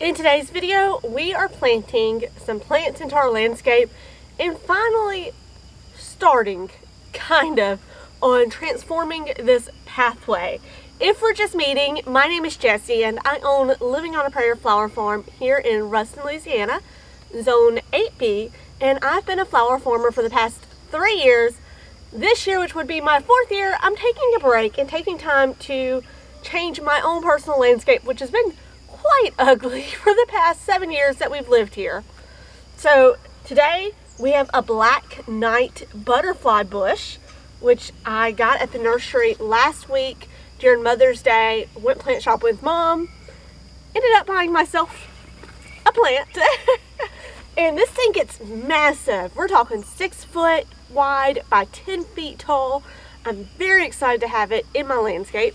In today's video, we are planting some plants into our landscape and finally starting, kind of, on transforming this pathway. If we're just meeting, my name is Jessie and I own Living on a Prayer flower farm here in Ruston, Louisiana, Zone 8B, and I've been a flower farmer for the past 3 years. This year, which would be my 4th year, I'm taking a break and taking time to change my own personal landscape, which has been quite ugly for the past 7 years that we've lived here. So today we have a black night butterfly bush, which I got at the nursery last week during Mother's Day. Went plant shop with Mom, ended up buying myself a plant. And this thing gets massive. We're talking 6 foot wide by 10 feet tall. I'm very excited to have it in my landscape.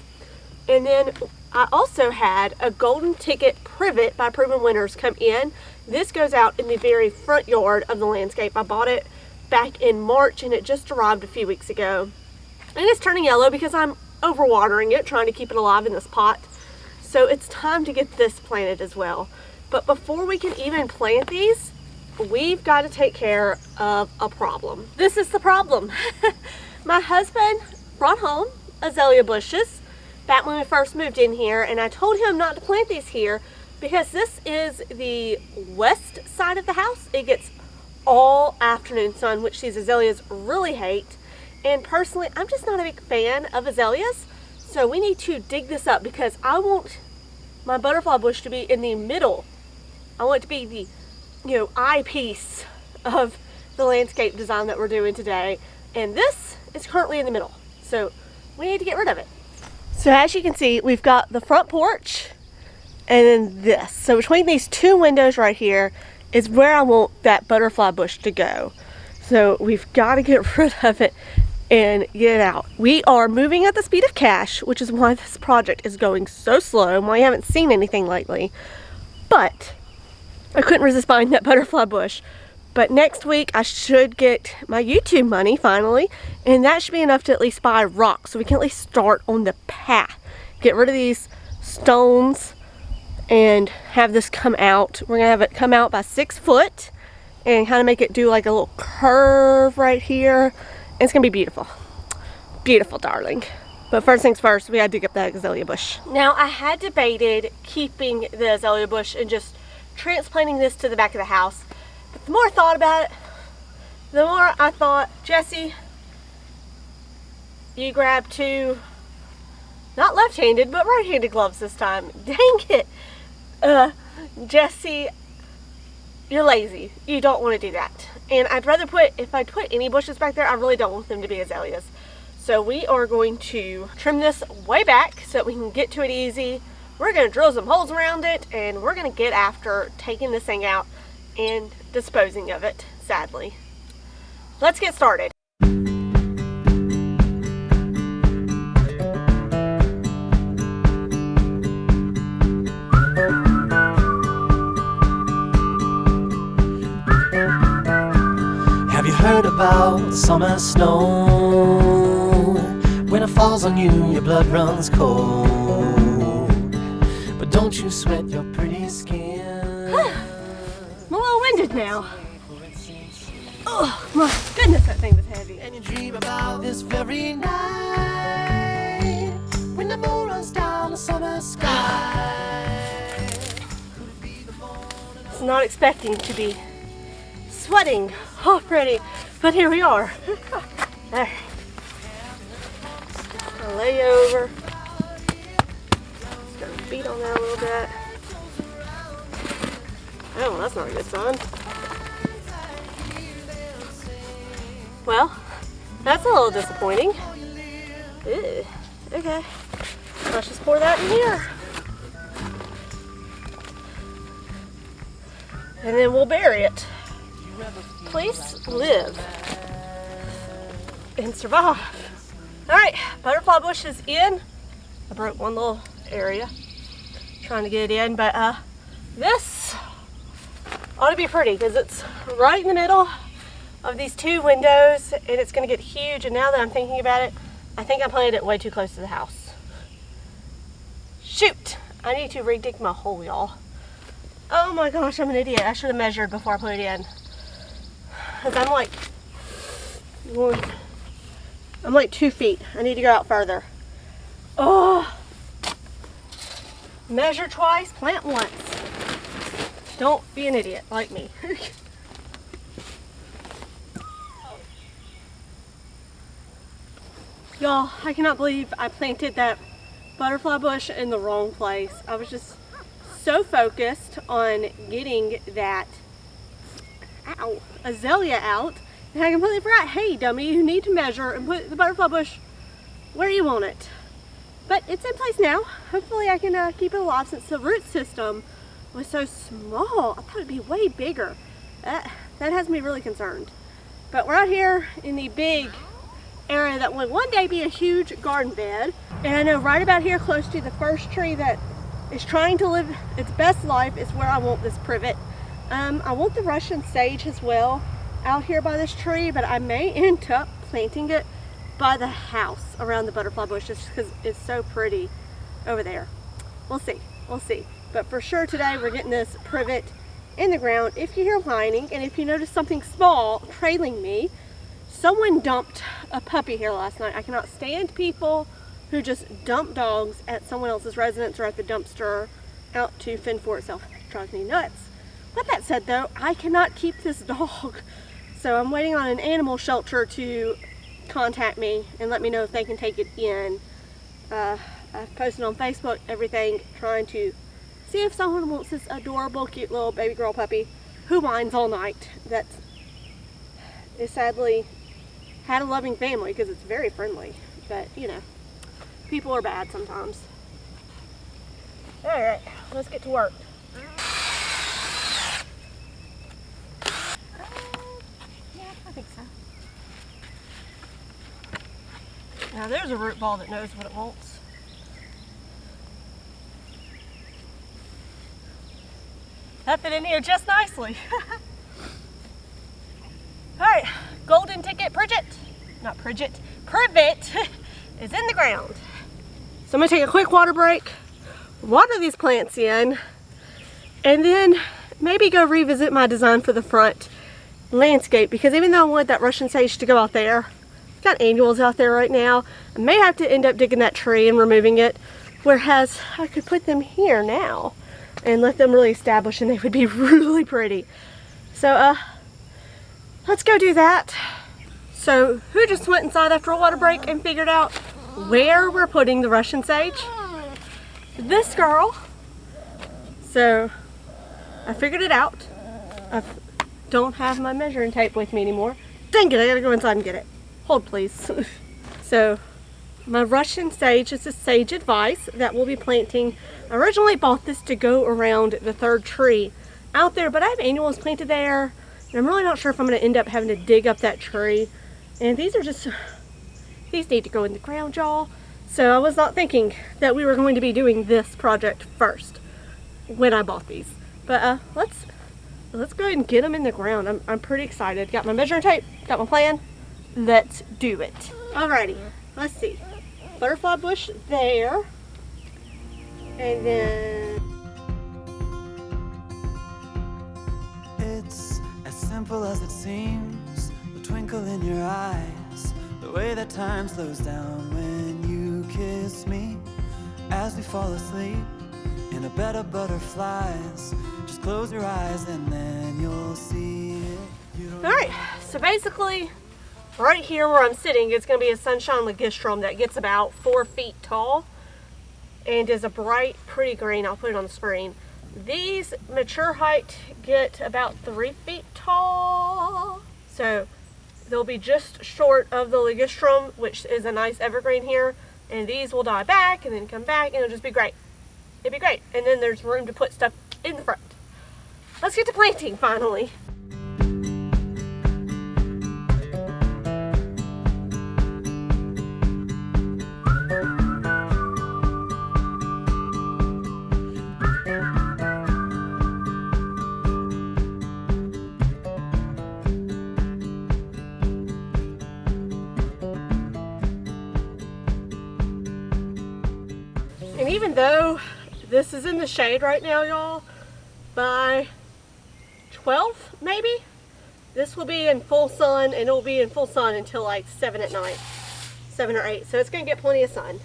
And then I also had a golden ticket privet by Proven Winners come in. This goes out in the very front yard of the landscape. I bought it back in March and it just arrived a few weeks ago. And it's turning yellow because I'm overwatering it, trying to keep it alive in this pot. So it's time to get this planted as well. But before we can even plant these, we've got to take care of a problem. This is the problem. My husband brought home azalea bushes back when we first moved in here, and I told him not to plant these here because this is the west side of the house. It gets all afternoon sun, which these azaleas really hate. And personally, I'm just not a big fan of azaleas. So we need to dig this up because I want my butterfly bush to be in the middle. I want it to be the, eyepiece of the landscape design that we're doing today. And this is currently in the middle. So we need to get rid of it. So as you can see, we've got the front porch and then this. So between these two windows right here is where I want that butterfly bush to go. So we've got to get rid of it and get it out. We are moving at the speed of cash, which is why this project is going so slow and why you haven't seen anything lately. But I couldn't resist buying that butterfly bush. But next week I should get my YouTube money finally, and that should be enough to at least buy rocks so we can at least start on the path. Get rid of these stones and have this come out. We're gonna have it come out by 6 foot and kind of make it do like a little curve right here. And it's gonna be beautiful. Beautiful, darling. But first things first, we gotta dig up that azalea bush. Now I had debated keeping the azalea bush and just transplanting this to the back of the house. But the more I thought about it, the more I thought, Jessie, you grab 2, not left-handed, but right-handed gloves this time. Dang it. Jessie, you're lazy. You don't want to do that. And I'd rather if I put any bushes back there, I really don't want them to be azaleas. So we are going to trim this way back so that we can get to it easy. We're going to drill some holes around it, and we're going to get after taking this thing out and disposing of it, sadly. Let's get started. Have you heard about summer snow? When it falls on you, your blood runs cold. But don't you sweat your pretty skin. I'm a little winded now. Oh my goodness, that thing was heavy. And you dream about this very night when the moon runs down the summer sky. It's not expecting to be sweating already, but here we are. There. I'll lay over. Just gonna beat on that a little bit. Oh, that's not a good sign. Well, that's a little disappointing. Ew. Okay, let's just pour that in here. And then we'll bury it. Please live and survive. All right, butterfly bush is in. I broke one little area trying to get it in, but this ought to be pretty because it's right in the middle of these 2 windows and it's going to get huge. And now that I'm thinking about it, I think I planted it way too close to the house. Shoot, I need to re-dig my hole, y'all. Oh my gosh, I'm an idiot. I should have measured before I put it in. Because I'm like 2 feet. I need to go out further. Oh! Measure twice, plant once. Don't be an idiot like me. Y'all, I cannot believe I planted that butterfly bush in the wrong place. I was just so focused on getting that azalea out, and I completely forgot, hey dummy, you need to measure and put the butterfly bush where you want it. But it's in place now. Hopefully I can keep it alive since the root system was so small. I thought it'd be way bigger. That has me really concerned. But we're out here in the big area that will one day be a huge garden bed. And I know right about here, close to the first tree that is trying to live its best life, is where I want this privet. I want the Russian sage as well out here by this tree, but I may end up planting it by the house around the butterfly bush just because it's so pretty over there. We'll see, we'll see. But for sure today we're getting this privet in the ground. If you hear whining and if you notice something small trailing me, someone dumped a puppy here last night. I cannot stand people who just dump dogs at someone else's residence or at the dumpster out to fend for itself. It drives me nuts. With that said though, I cannot keep this dog. So I'm waiting on an animal shelter to contact me and let me know if they can take it in. I've posted on Facebook everything, trying to see if someone wants this adorable, cute little baby girl puppy who whines all night. That is sadly had a loving family because it's very friendly, but you know, people are bad sometimes. All right, let's get to work. Yeah, I think so. Now there's a root ball that knows what it wants. That fit in here just nicely. Alright, golden ticket Privet is in the ground. So I'm going to take a quick water break, water these plants in, and then maybe go revisit my design for the front landscape, because even though I want that Russian sage to go out there, got annuals out there right now. I may have to end up digging that tree and removing it, whereas I could put them here now and let them really establish and they would be really pretty. So let's go do that. So who just went inside after a water break and figured out where we're putting the Russian sage? This girl. So I figured it out. I don't have my measuring tape with me anymore. Dang it, I gotta go inside and get it. Hold please. So my Russian sage is a sage advice that we'll be planting. I originally bought this to go around the third tree out there, but I have annuals planted there, and I'm really not sure if I'm going to end up having to dig up that tree. And these need to go in the ground, y'all. So I was not thinking that we were going to be doing this project first when I bought these. But let's go ahead and get them in the ground. I'm pretty excited. Got my measuring tape, got my plan. Let's do it. Alrighty, let's see. Butterfly bush there. And then It's as simple as it seems, the twinkle in your eyes, the way that time slows down when you kiss me, as we fall asleep in a bed of butterflies. Just close your eyes and then you'll see it. alright, so basically right here where I'm sitting is going to be a sunshine ligustrum that gets about 4 feet tall and is a bright, pretty green. I'll put it on the screen. These mature height get about 3 feet tall. So they'll be just short of the ligustrum, which is a nice evergreen here. And these will die back and then come back and it'll just be great. It'd be great. And then there's room to put stuff in the front. Let's get to planting finally. And even though this is in the shade right now, y'all, by 12 maybe. This will be in full sun, and it will be in full sun until like 7 at night, 7 or 8. So it's going to get plenty of sun.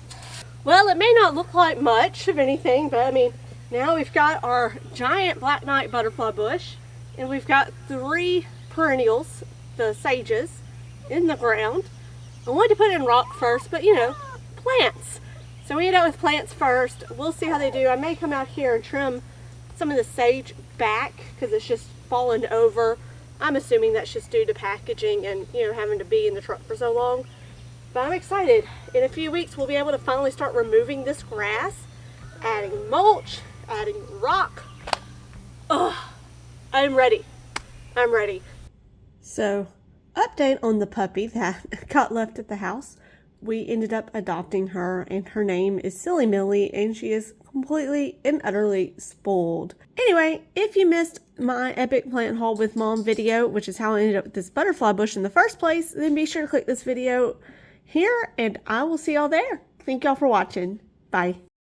Well, it may not look like much of anything, but I mean, now we've got our giant black knight butterfly bush, and we've got 3 perennials, the sages, in the ground. I wanted to put in rock first, but you know, plants. So we ended up with plants first. We'll see how they do. I may come out here and trim some of the sage back because it's just fallen over. I'm assuming that's just due to packaging and, you know, having to be in the truck for so long. But I'm excited. In a few weeks, we'll be able to finally start removing this grass, adding mulch, adding rock. Oh, I'm ready. I'm ready. So, update on the puppy that got left at the house. We ended up adopting her, and her name is Silly Millie, and she is completely and utterly spoiled. Anyway, if you missed my epic plant haul with mom video, which is how I ended up with this butterfly bush in the first place, then be sure to click this video here, and I will see y'all there. Thank y'all for watching. Bye.